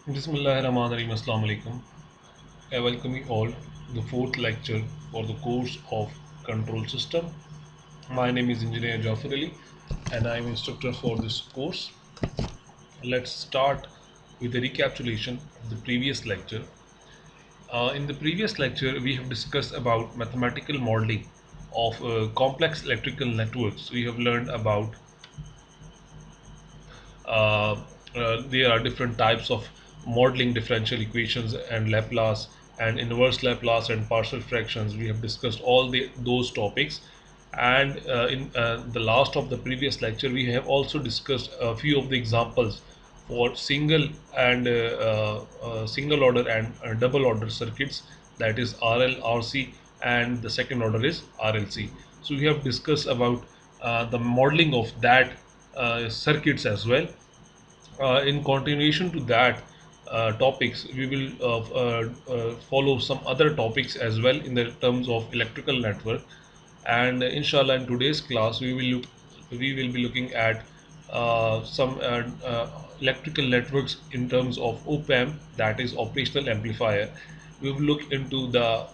Bismillahirrahmanirrahim. Assalamu alaikum. I welcome you all to the fourth lecture for the course of control system. My name is Engineer Jafar Ali and I am instructor for this course. Let's start with a recapitulation of the previous lecture. In the previous lecture, we have discussed about mathematical modeling of complex electrical networks. We have learned about uh, there are different types of modeling differential equations and Laplace and inverse Laplace and partial fractions. We have discussed all those topics, and in the last of the previous lecture we have also discussed a few of the examples for single order and double order circuits, that is RL, RC, and the second order is RLC. So we have discussed about the modeling of that circuits as well. In continuation to that topics, we will follow some other topics as well in the terms of electrical network. And inshallah, in today's class, we will be looking at some electrical networks in terms of op-amp, that is operational amplifier. We will look into the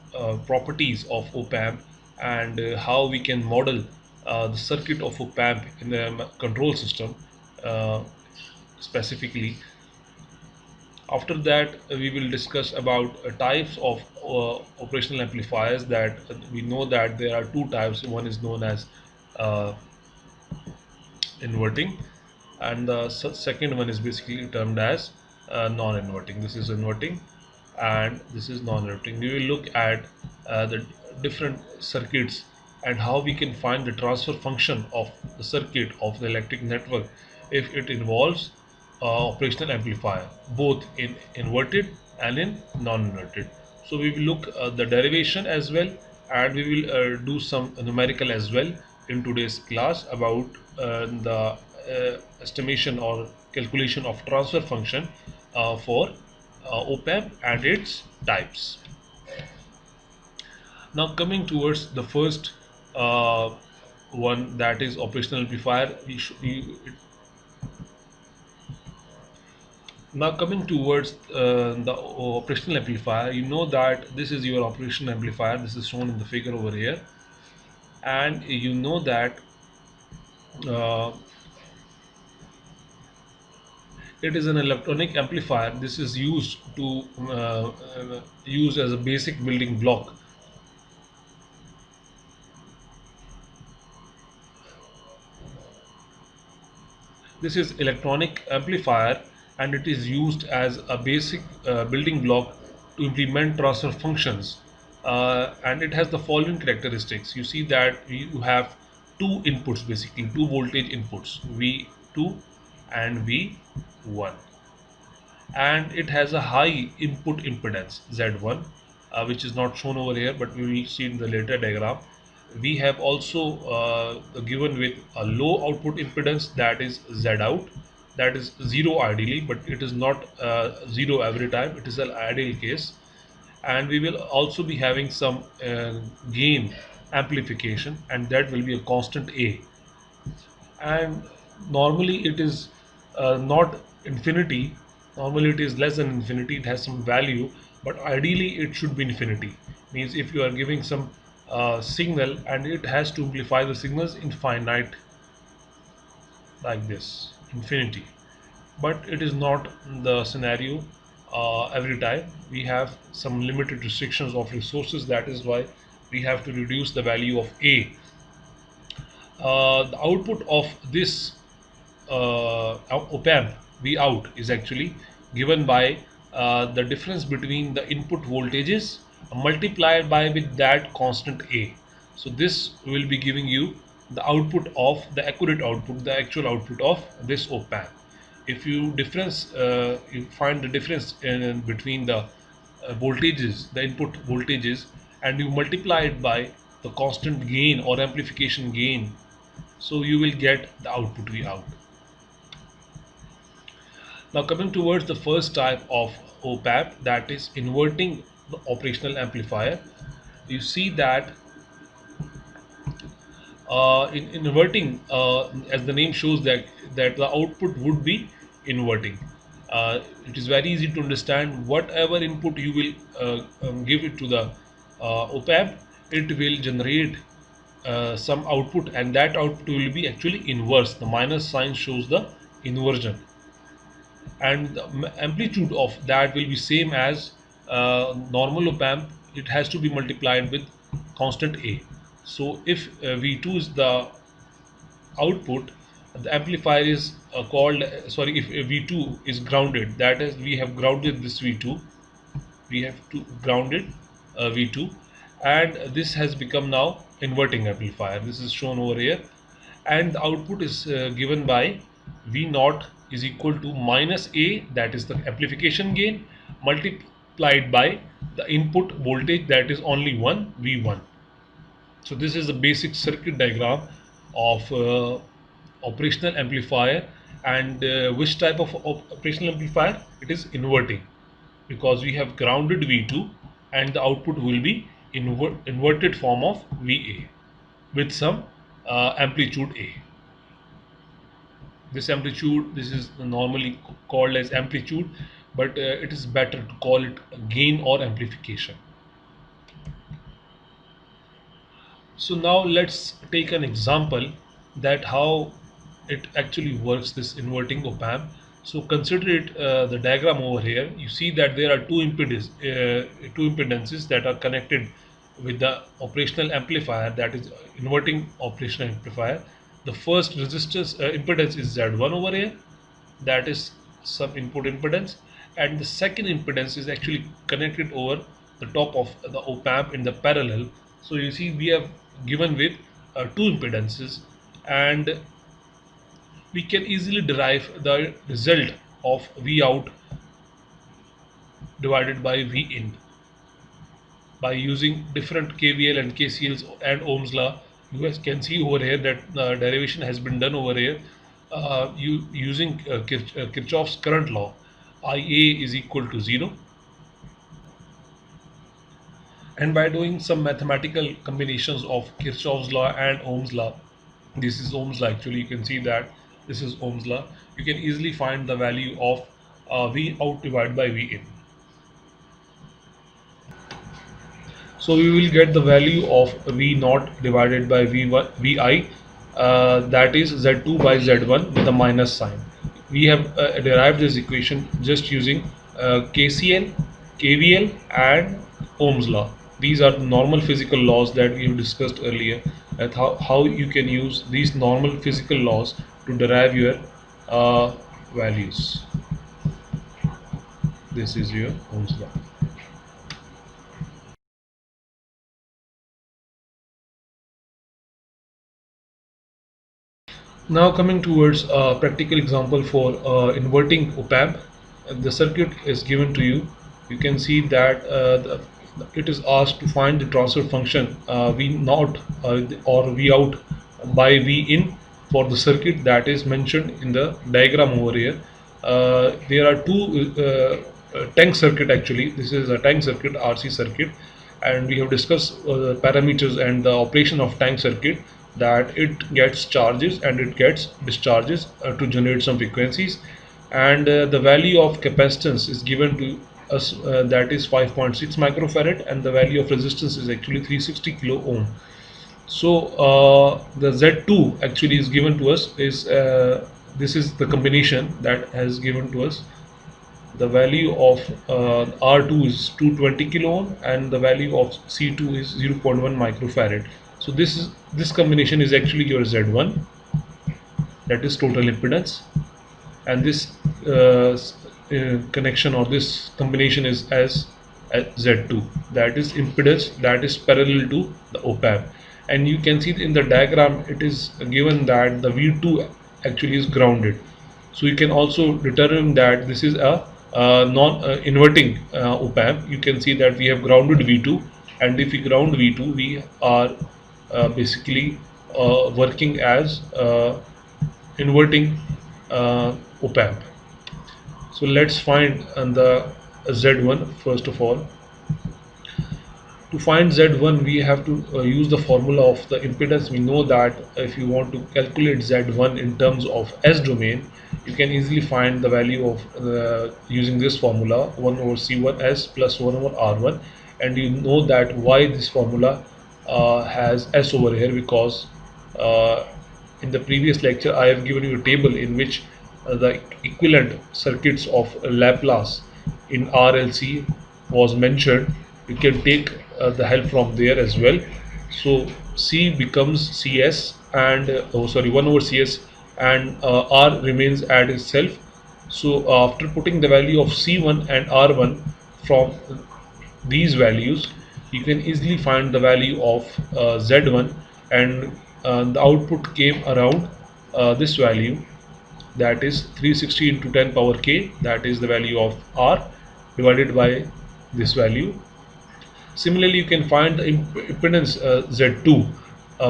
properties of op-amp and how we can model the circuit of op-amp in the control system. Uh, Specifically, after that we will discuss about types of operational amplifiers. That we know that there are two types. One is known as uh, inverting, and the second one is basically termed as non-inverting. This is inverting and this is non-inverting. We will look at the different circuits and how we can find the transfer function of the circuit of the electric network if it involves operational amplifier, both in inverted and in non-inverted. So we will look the derivation as well, and we will do some numerical as well in today's class about the estimation or calculation of transfer function for op-amp and its types. Now coming towards the first one, that is operational amplifier. Now coming towards the operational amplifier, you know that this is your operational amplifier. This is shown in the figure over here, and you know that uh, it is an electronic amplifier. This is used to used as a basic building block. This is electronic amplifier, and it is used as a basic building block to implement transfer functions. And it has the following characteristics. You see that you have two inputs, basically two voltage inputs, V2 and V1, and it has a high input impedance Z1, which is not shown over here, but we will see in the later diagram. We have also given with a low output impedance, that is Z out, that is zero ideally, but it is not zero every time. It is an ideal case. And we will also be having some gain amplification, and that will be a constant A. And normally it is not infinity. Normally it is less than infinity. It has some value, but ideally it should be infinity. Means if you are giving some signal and it has to amplify the signals infinite, like this, infinity. But it is not the scenario every time. We have some limited restrictions of resources. That is why we have to reduce the value of A. The output of this op-amp, V out, is actually given by the difference between the input voltages multiplied by with that constant A. So this will be giving you the output of the accurate output, the actual output of this op-amp. If you you find the difference in between the voltages, the input voltages, and you multiply it by the constant gain or amplification gain, so you will get the output V out. Now coming towards the first type of op-amp, that is inverting the operational amplifier. You see that in inverting, as the name shows, that the output would be inverting. It is very easy to understand. Whatever input you will give it to the op-amp, it will generate some output, and that output will be actually inverse. The minus sign shows the inversion, and the amplitude of that will be same as normal op-amp. It has to be multiplied with constant A. So if V2 is the output, the amplifier is called, sorry, if V2 is grounded, that is, we have grounded this V2, we have to grounded V2, and this has become now inverting amplifier. This is shown over here, and the output is given by V naught is equal to minus A, that is the amplification gain, multiplied by the input voltage, that is only 1 V1. So this is the basic circuit diagram of operational amplifier. And which type of operational amplifier? It is inverting, because we have grounded V2 and the output will be inverted form of VA with some amplitude A. This amplitude, this is normally called as amplitude, but it is better to call it gain or amplification. So now let's take an example that how it actually works, this inverting op-amp. So consider it the diagram over here. You see that there are two impedances that are connected with the operational amplifier, that is inverting operational amplifier. The first resistance impedance is Z1 over here, that is some input impedance, and the second impedance is actually connected over the top of the op-amp in the parallel. So you see we have given with two impedances, and we can easily derive the result of V out divided by V in by using different KVL and KCLs and Ohm's law. You guys can see over here that derivation has been done over here using Kirchhoff's current law. IA is equal to 0, and by doing some mathematical combinations of Kirchhoff's law and Ohm's law, this is Ohm's law actually, you can see that this is Ohm's law, you can easily find the value of V out divided by V in. So we will get the value of V naught divided by VI, that is Z2 by Z1 with a minus sign. We have derived this equation just using KCL, KVL and Ohm's law. These are normal physical laws that we have discussed earlier, and how you can use these normal physical laws to derive your values. This is your Ohm's law. Now coming towards a practical example for inverting op-amp, the circuit is given to you. You can see that it is asked to find the transfer function V naught or V out by V in for the circuit that is mentioned in the diagram over here. There are two tank circuit actually. This is a tank circuit, RC circuit, and we have discussed parameters and the operation of tank circuit, that it gets charges and it gets discharges to generate some frequencies, and the value of capacitance is given to us, that is 5.6 microfarad, and the value of resistance is actually 360 kilo ohm. So the Z2 actually is given to us is this is the combination that has given to us. The value of R2 is 220 kilo ohm and the value of C2 is 0.1 microfarad. So this combination is actually your Z1, that is total impedance, and this connection or this combination is as Z2, that is impedance that is parallel to the op-amp. And you can see in the diagram it is given that the V2 actually is grounded. So you can also determine that this is a non-inverting op-amp. You can see that we have grounded V2, and if we ground V2, we are basically working as inverting op-amp. So let's find the Z1 first of all. To find Z1 we have to use the formula of the impedance. We know that if you want to calculate Z1 in terms of S domain, you can easily find the value of using this formula 1 over C1s plus 1 over R1, and you know that why this formula has S over here, because uh, in the previous lecture I have given you a table in which the equivalent circuits of Laplace in RLC was mentioned. You can take the help from there as well. So C becomes CS and oh sorry 1 over CS, and R remains at itself. So after putting the value of C1 and R1 from these values, you can easily find the value of Z1, and the output came around this value, that is 360 into 10 power k, that is the value of R divided by this value. Similarly, you can find the impedance Z2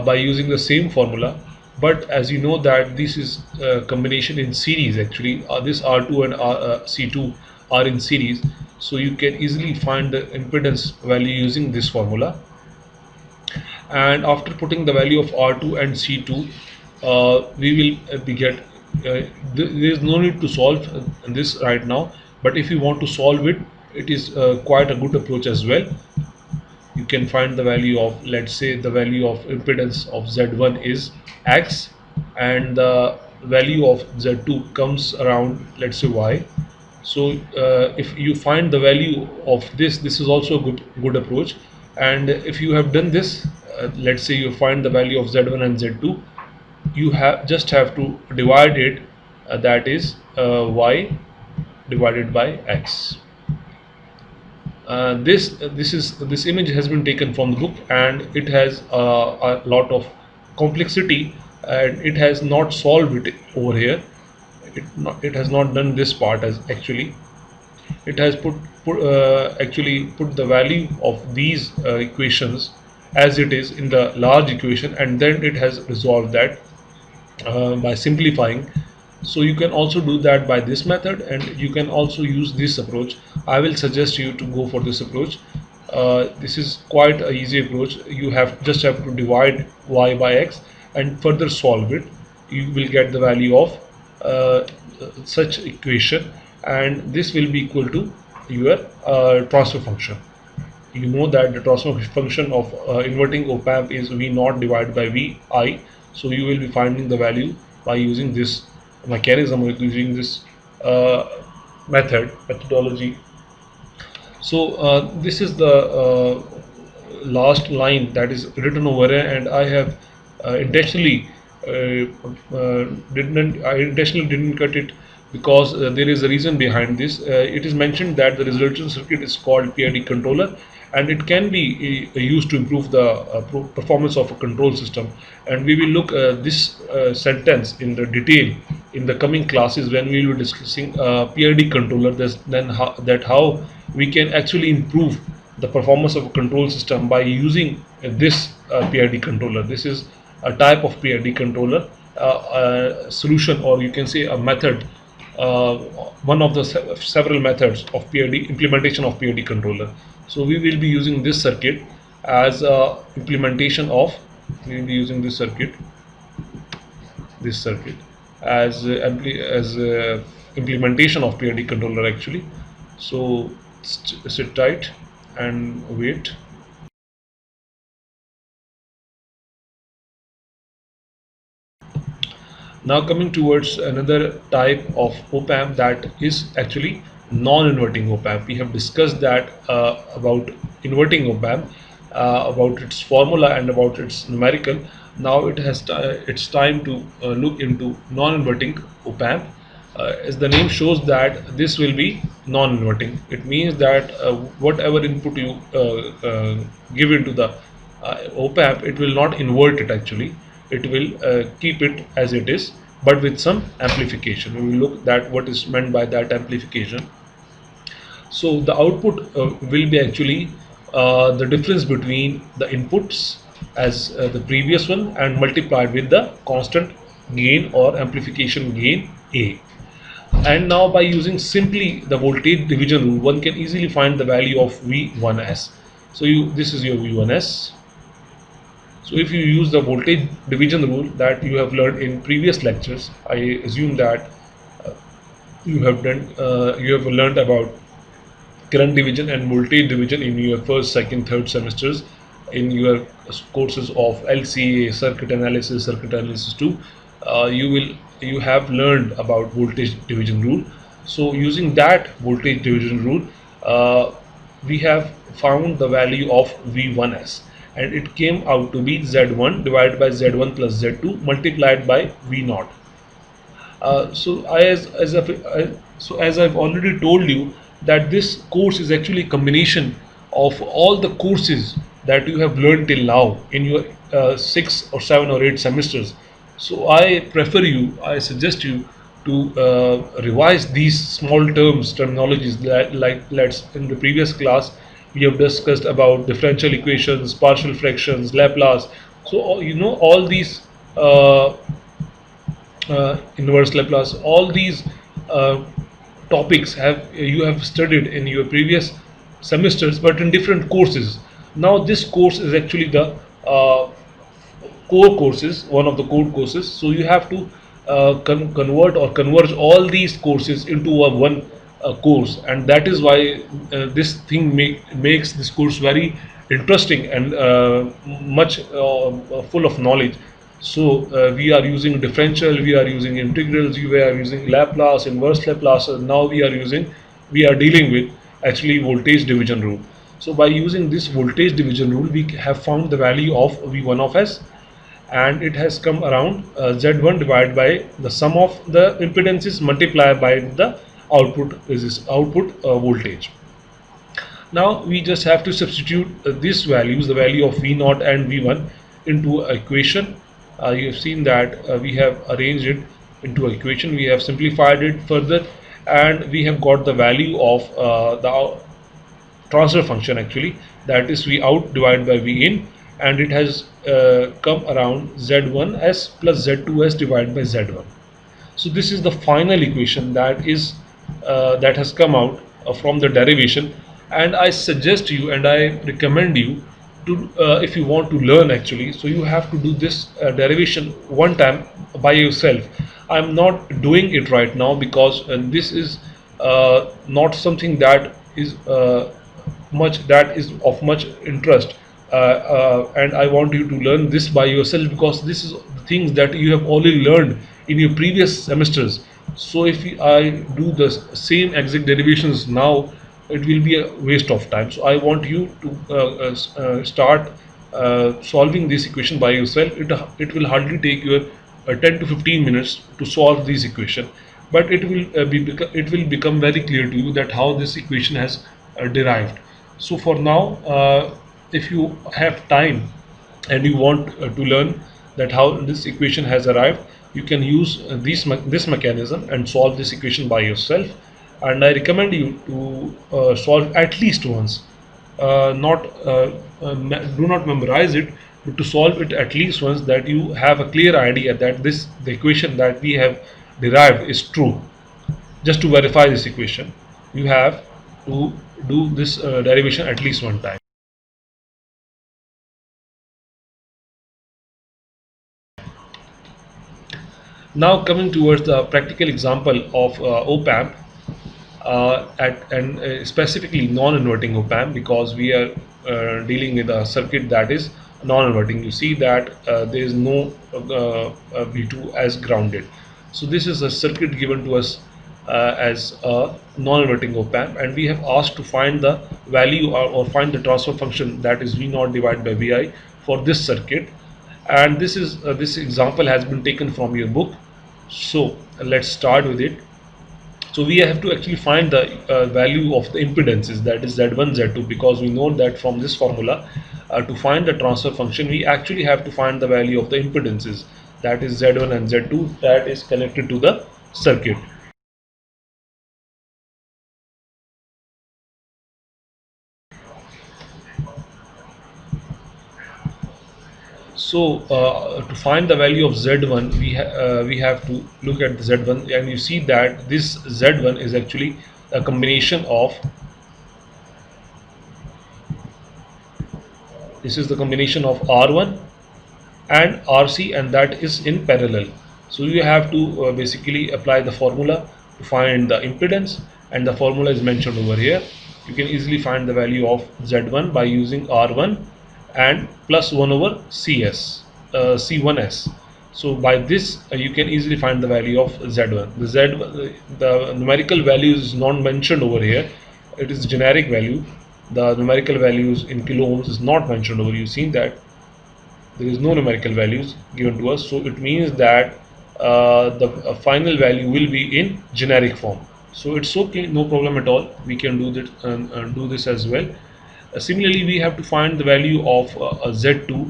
by using the same formula, but as you know that this is combination in series actually. This R2 and C2 are in series, so you can easily find the impedance value using this formula. And after putting the value of R2 and C2, we will be get there is no need to solve this right now, but if you want to solve it, it is quite a good approach as well. You can find the value of, let's say the value of impedance of Z1 is X, and the value of Z2 comes around, let's say Y. So if you find the value of this is also a good approach. And if you have done this, let's say you find the value of Z1 and Z2, you have to divide it, that is Y divided by X. This image has been taken from the book, and it has a lot of complexity, and it has not solved it over here. It has not done this part as actually. It has actually put the value of these equations as it is in the large equation, and then it has resolved that by simplifying. So you can also do that by this method, and you can also use this approach. I will suggest you to go for this approach. This is quite an easy approach. You just have to divide y by x and further solve it. You will get the value of such equation, and this will be equal to your transfer function. You know that the transfer function of inverting op amp is V naught divided by Vi, so you will be finding the value by using this mechanism, or using this methodology. So this is the last line that is written over here, and I have intentionally didn't cut it, because there is a reason behind this. It is mentioned that the resultant circuit is called PID controller, and it can be used to improve the performance of a control system. And we will look this sentence in the detail in the coming classes when we will be discussing PID controller. Then how we can actually improve the performance of a control system by using this PID controller. This is a type of PID controller, a solution, or you can say a method, one of the several methods of PID implementation of PID controller. So we will be using this circuit as implementation of, we will be using this circuit as implementation of PID controller actually. So sit tight and wait. Now coming towards another type of op amp, that is actually non-inverting op amp. We have discussed that about inverting op amp, about its formula and about its numerical. Now it's time to look into non-inverting op amp. As the name shows that this will be non-inverting. It means that whatever input you give into the op amp, it will not invert it actually. It will keep it as it is, but with some amplification. We will look at what is meant by that amplification. So the output will be actually the difference between the inputs as the previous one, and multiplied with the constant gain or amplification gain A. And now by using simply the voltage division rule, one can easily find the value of V1s. So this is your V1s. So if you use the voltage division rule that you have learned in previous lectures, I assume that You have learned about current division and voltage division in your first, second, third semesters in your courses of LCA, circuit analysis 2. You have learned about voltage division rule. So using that voltage division rule, uh, we have found the value of V1s, and it came out to be Z1 divided by Z1 plus Z2 multiplied by V naught. So I as I've already told you that this course is actually a combination of all the courses that you have learned till now in your 6 or 7 or 8 semesters. So I suggest you to revise these small terminologies that, like let's in the previous class we have discussed about differential equations, partial fractions, Laplace. So you know all these uh, inverse Laplace. All these uh, topics have you have studied in your previous semesters, but in different courses. Now this course is actually the core courses, one of the core courses. So you have to convert or converge all these courses into a one course, and that is why this thing makes this course very interesting and much full of knowledge. So we are using differential, we are using integrals, we are using Laplace, inverse Laplace. And now we are dealing with actually voltage division rule. So by using this voltage division rule, we have found the value of V1 of S, and it has come around Z1 divided by the sum of the impedances multiplied by the output voltage. Now we just have to substitute these values, the value of V0 and V1, into an equation. You have seen that we have arranged it into an equation. We have simplified it further, and we have got the value of the transfer function actually, that is V out divided by V in, and it has come around Z1s plus Z2s divided by Z1. So this is the final equation that has come out from the derivation, and I suggest you and I recommend you to if you want to learn actually, so you have to do this derivation one time by yourself. I'm not doing it right now because this is not something that is of much interest, and I want you to learn this by yourself because this is the things that you have already learned in your previous semesters. So if I do the same exact derivations now, it will be a waste of time. So I want you to start solving this equation by yourself. It will hardly take you 10 to 15 minutes to solve this equation, but it will become very clear to you that how this equation has derived. So for now, if you have time and you want to learn that how this equation has arrived, you can use this mechanism and solve this equation by yourself. And I recommend you to solve at least once. Not Do not memorize it, but to solve it at least once, that you have a clear idea that the equation that we have derived is true. Just to verify this equation, you have to do this derivation at least one time. Now coming towards the practical example of op-amp, and specifically non-inverting op-amp, because we are dealing with a circuit that is non-inverting. You see that there is no V2 as grounded. So this is a circuit given to us as a non-inverting op-amp, and we have asked to find the value or find the transfer function, that is V0 divided by Vi, for this circuit. And this example has been taken from your book. So let's start with it. So we have to actually find the value of the impedances, that is Z1, Z2, because we know that from this formula to find the transfer function we actually have to find the value of the impedances, that is Z1 and Z2, that is connected to the circuit. So to find the value of Z1, we have to look at the Z1, and you see that this Z1 is actually a combination of, this is the combination of R1 and RC, and that is in parallel. So you have to basically apply the formula to find the impedance, and the formula is mentioned over here. You can easily find the value of Z1 by using R1 and plus 1 over C1s. So by this you can easily find the value of Z1. The numerical value is not mentioned over here. It is generic value. The numerical values in kilo ohms is not mentioned over. You seen that there is no numerical values given to us, so it means that the final value will be in generic form. So it's okay, no problem at all. We can do this as well. Similarly, we have to find the value of Z2,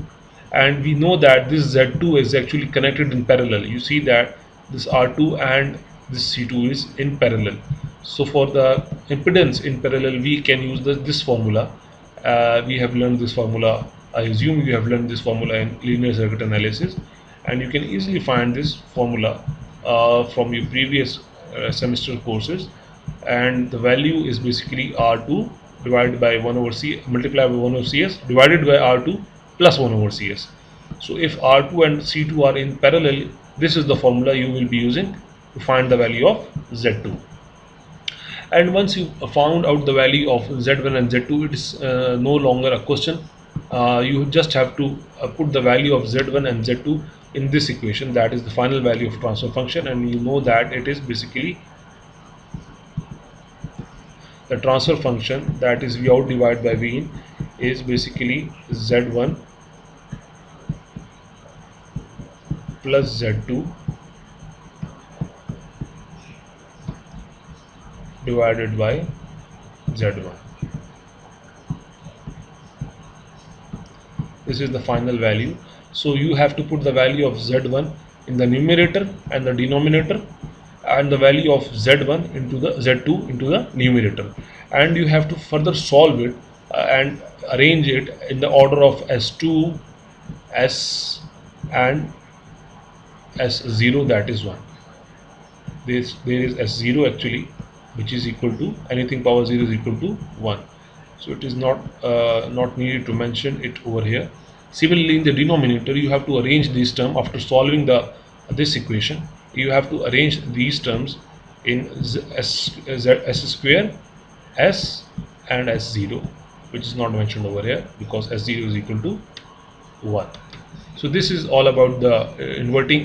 and we know that this Z2 is actually connected in parallel. You see that this R2 and this C2 is in parallel. So for the impedance in parallel, we can use this formula. We have learned this formula. I assume you have learned this formula in linear circuit analysis, and you can easily find this formula from your previous semester courses. And the value is basically R2 divided by 1 over C multiplied by 1 over CS divided by R2 plus 1 over CS. So if R2 and C2 are in parallel, this is the formula you will be using to find the value of Z2. And once you found out the value of Z1 and Z2, it is no longer a question. You just have to put the value of Z1 and Z2 in this equation, that is the final value of transfer function, and you know that it is basically the transfer function, that is V out divided by V in, is basically Z1 plus Z2 divided by Z1. This is the final value. So you have to put the value of Z1 in the numerator and the denominator, and the value of Z1 into the Z2 into the numerator, and you have to further solve it and arrange it in the order of S2, S and S0, that is 1. There is S0 actually, which is equal to anything power 0 is equal to 1. So it is not needed to mention it over here. Similarly, in the denominator, you have to arrange this term after solving this equation. You have to arrange these terms in S square, S and S0, which is not mentioned over here because S0 is equal to 1. So this is all about the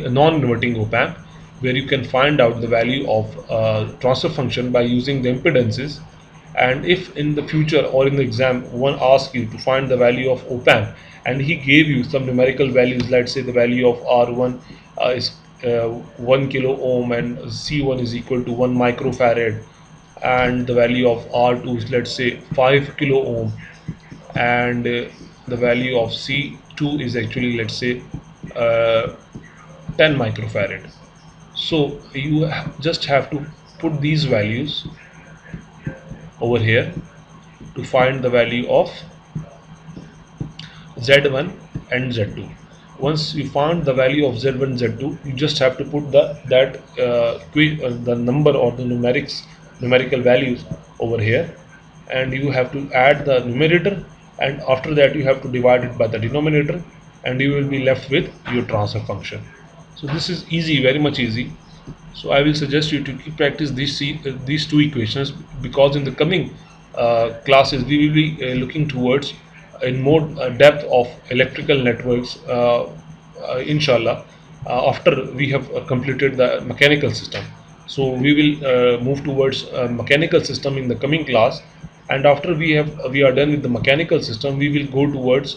non-inverting op-amp, where you can find out the value of transfer function by using the impedances. And if in the future or in the exam one asks you to find the value of op-amp and he gave you some numerical values, let's say the value of R1 is 1 kilo ohm and C1 is equal to 1 microfarad, and the value of R2 is, let's say, 5 kilo ohm, and the value of C2 is actually, let's say, 10 microfarad. So you just have to put these values over here to find the value of Z1 and Z2. Once you found the value of Z1 Z2, you just have to put the number or the numerical values over here, and you have to add the numerator, and after that you have to divide it by the denominator, and you will be left with your transfer function. So this is easy, very much easy. So I will suggest you to practice these two equations, because in the coming classes we will be looking towards in more depth of electrical networks, inshallah, after we have completed the mechanical system. So we will move towards mechanical system in the coming class, and after we are done with the mechanical system, we will go towards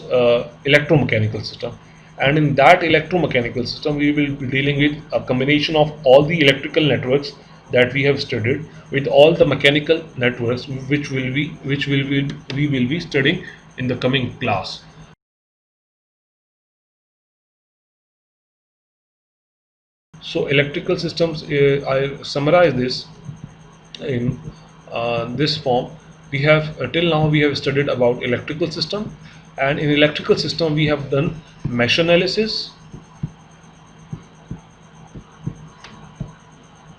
electromechanical system. And in that electromechanical system, we will be dealing with a combination of all the electrical networks that we have studied with all the mechanical networks, which we will be studying in the coming class. So electrical systems, I summarize this in this form. We have till now we have studied about electrical system, and in electrical system we have done mesh analysis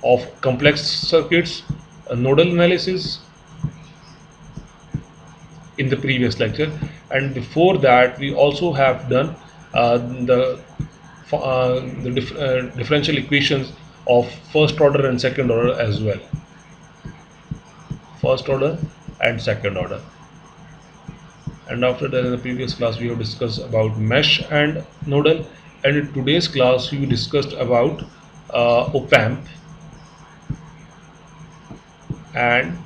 of complex circuits, nodal analysis in the previous lecture, and before that we also have done the differential equations of first order and second order as well. First order and second order. And after that, in the previous class we have discussed about mesh and nodal, and in today's class we discussed about op-amp and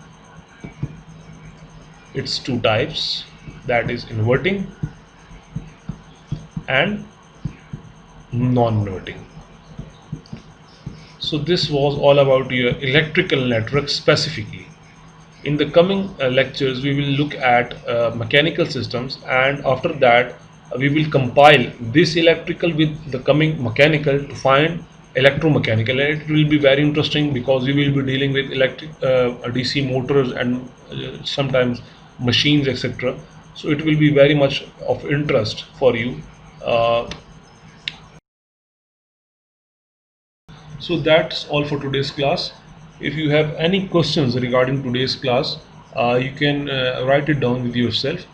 its two types, that is inverting and non-inverting. So this was all about your electrical network specifically. In the coming lectures we will look at mechanical systems, and after that we will compile this electrical with the coming mechanical to find electromechanical, and it will be very interesting because we will be dealing with electric DC motors and sometimes machines, etc. So it will be very much of interest for you. uh, So that's all for today's class. If you have any questions regarding today's class, you can write it down with yourself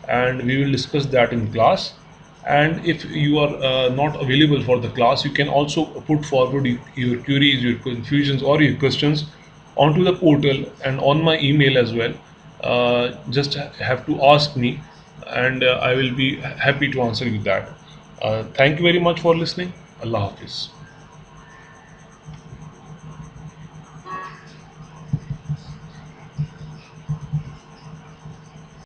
and we will discuss that in class. And if you are not available for the class, you can also put forward your queries, your confusions, or your questions onto the portal and on my email as well. Just have to ask me, and I will be happy to answer you that. Thank you very much for listening. Allah Hafiz.